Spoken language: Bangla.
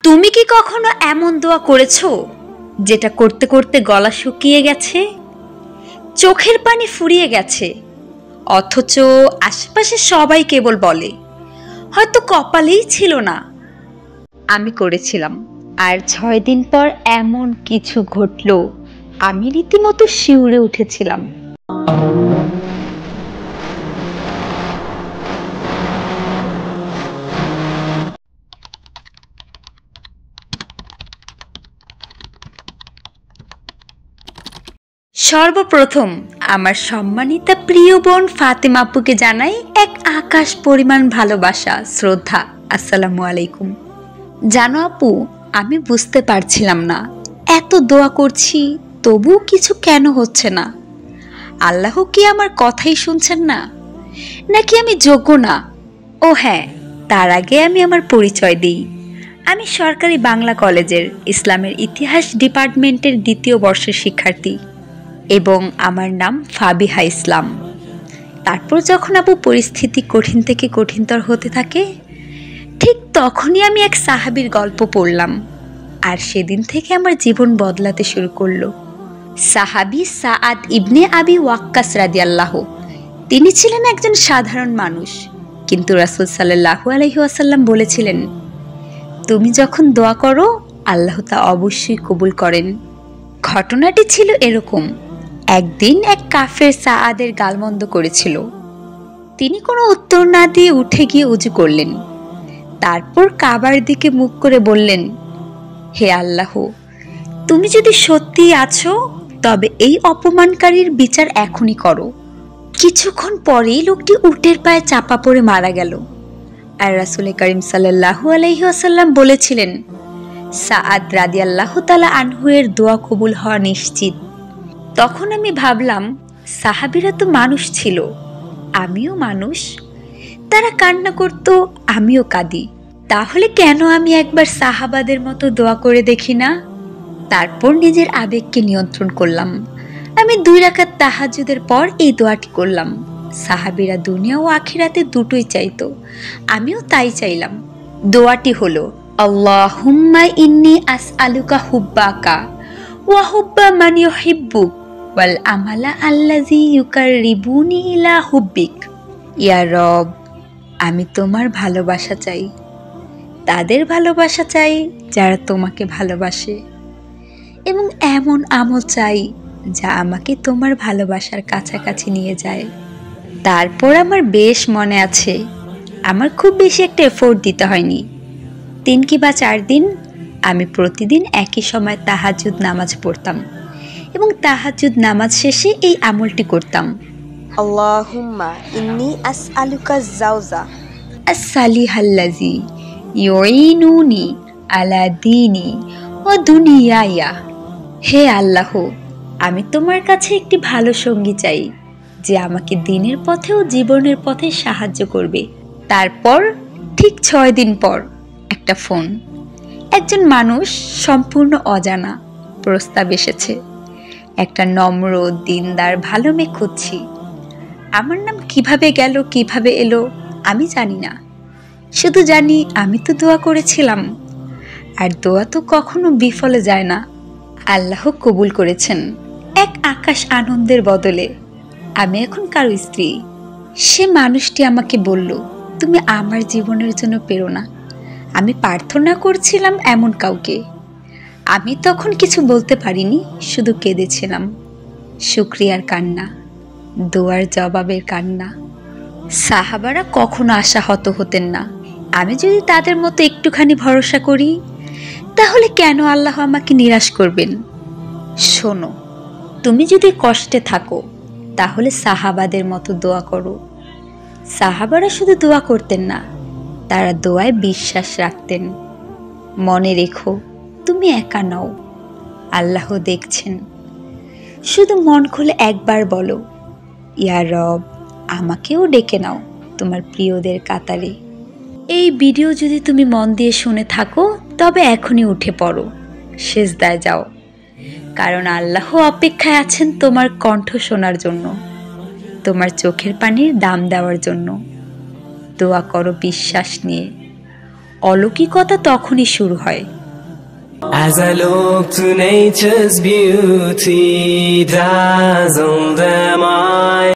তুমি কি কখনো এমন দোয়া করেছো যেটা করতে করতে গলা শুকিয়ে গেছে, চোখের পানি ফুরিয়ে গেছে, অথচ আশেপাশে সবাই কেবল বলে হয়তো কপালেই ছিল না? আমি করেছিলাম, আর 6 দিন পর এমন কিছু ঘটলো, আমি রীতিমতো শিউরে উঠেছিলাম। সর্বপ্রথম আমার সম্মানিতা প্রিয় বোন ফাতেমা আপুকে জানাই এক আকাশ পরিমাণ ভালোবাসা, শ্রদ্ধা। আসসালামু আলাইকুম। জানো আপু, আমি বুঝতে পারছিলাম না, এত দোয়া করছি তবুও কিছু কেন হচ্ছে না। আল্লাহ কি আমার কথাই শুনছেন না, নাকি আমি যোগ্য না? ও হ্যাঁ, তার আগে আমি আমার পরিচয় দিই। আমি সরকারি বাংলা কলেজের ইসলামের ইতিহাস ডিপার্টমেন্টের 2য় বর্ষের শিক্ষার্থী এবং আমার নাম ফাবিহা ইসলাম। তারপর যখন আপু পরিস্থিতি কঠিন থেকে কঠিনতর হতে থাকে, ঠিক তখনই আমি এক সাহাবীর গল্প পড়লাম, আর সেদিন থেকে আমার জীবন বদলাতে শুরু করলো। সাহাবী সাআদ ইবনে আবি ওয়াক্কাস রাদিয়াল্লাহু। তিনি ছিলেন একজন সাধারণ মানুষ, কিন্তু রাসূল সাল্লাল্লাহু আলাইহি ওয়াসাল্লাম বলেছিলেন, তুমি যখন দোয়া করো আল্লাহ তা অবশ্যই কবুল করেন। ঘটনাটি ছিল এরকম, একদিন এক কাফের সাআদের গালমন্দ করেছিল। তিনি কোনো উত্তর না দিয়ে উঠে গিয়ে উজু করলেন, তারপর কাবার দিকে মুখ করে বললেন, হে আল্লাহ, তুমি যদি সত্যিই আছো তবে এই অপমানকারীর বিচার এখনই করো। কিছুক্ষণ পরেই লোকটি উটের পায়ে চাপা পড়ে মারা গেল, আর রাসূল করিম সাল্লাল্লাহু আলাইহি ওয়াসাল্লাম বলেছিলেন, সাআদ রাদিয়াল্লাহু তাআলা আনহু এর দোয়া কবুল হওয়া নিশ্চিত। তখন আমি ভাবলাম, সাহাবীরা তো মানুষ ছিল, আমিও মানুষ। তারা কান্না করত, আমিও কাঁদি। তাহলে কেন আমি একবার সাহাবাদের মতো দোয়া করে দেখি না? তারপর নিজের আবেগকে নিয়ন্ত্রণ করলাম। আমি 2 রাকাত তাহাজ্জুদের পর এই দোয়াটি করলাম। সাহাবীরা দুনিয়া ও আখিরাতে দুটোই চাইতো, আমিও তাই চাইলাম। দোয়াটি হলো, আল্লাহুম্মা ইন্নী আসআলুকা হুব্বাকা ওয়া হুব্বা মান ইউহিব্বুক ওয়াল আমালা আল্লাযী ইউকাররিবুনি ইলা হুব্বিক। ইয়া রব, আমি তোমার ভালোবাসা চাই, তাদের ভালোবাসা চাই যারা তোমাকে ভালোবাসে, এবং এমন আমল চাই যা আমাকে তোমার ভালোবাসার কাছাকাছি নিয়ে যায়। তারপর আমার বেশ মনে আছে, আমার খুব বেশি একটা এফোর্ট দিতে হয়নি। 3 কি বা 4 দিন আমি প্রতিদিন একই সময় তাহাজ্জুদ নামাজ পড়তাম এবং তাহাজ্জুদ নামাজ শেষে এই আমলটি করতাম, আল্লাহুম্মা ইন্নী আসআলুকা যাওজা আস-সালিহাল্লাযী ইউঈনুনি আলা দীনি ওয়া দুনিয়ায়া। হে আল্লাহ, আমি তোমার কাছে একটি ভালো সঙ্গী চাই যে আমাকে দিনের পথে ও জীবনের পথে সাহায্য করবে। তারপর ঠিক 6 দিন পর একটা ফোন, একজন মানুষ সম্পূর্ণ অজানা, প্রস্তাব এসেছে, একটা নম্র দিনদার ভালো মেয়ে খুঁজছি। আমার নাম কিভাবে গেল কিভাবে এলো আমি জানি না, শুধু জানি আমি তো দোয়া করেছিলাম, আর দোয়া তো কখনো বিফলে যায় না। আল্লাহ কবুল করেছেন এক আকাশ আনন্দের বদলে। আমি এখন কারো স্ত্রী। সে মানুষটি আমাকে বলল, তুমি আমার জীবনের জন্য প্রেরণা। আমি প্রার্থনা করছিলাম এমন কাউকে। আমি তখন কিছু বলতে পারিনি, শুধু কেঁদেছিলাম। শুকরিয়ার কান্না, দোয়ার জবাবের কান্না। সাহাবারা কখনো আশাহত হতেন না। আমি যদি তাদের মতো একটুখানি ভরসা করি, তাহলে কেন আল্লাহ আমাকে নিরাশ করবেন? শোনো, তুমি যদি কষ্টে থাকো তাহলে সাহাবাদের মতো দোয়া করো। সাহাবারা শুধু দোয়া করতেন না, তারা দোয়ায় বিশ্বাস রাখতেন। মনে রেখো, তুমি একা নও, আল্লাহ দেখছেন। শুধু মন খুলে একবার বলো, ইয়া রব, আমাকেও ডেকে নাও তোমার প্রিয়দের কাতারে। এই ভিডিও যদি তুমি মন দিয়ে শুনে থাকো তবে এখনই উঠে পড়ো, সিজদায় যাও, কারণ আল্লাহ অপেক্ষায় আছেন তোমার কণ্ঠ শোনার জন্য, তোমার চোখের পানির দাম দেওয়ার জন্য। দোয়া করো বিশ্বাস নিয়ে, অলৌকিকতা তখনই শুরু হয়। As I look to nature's beauty, dazzled am I.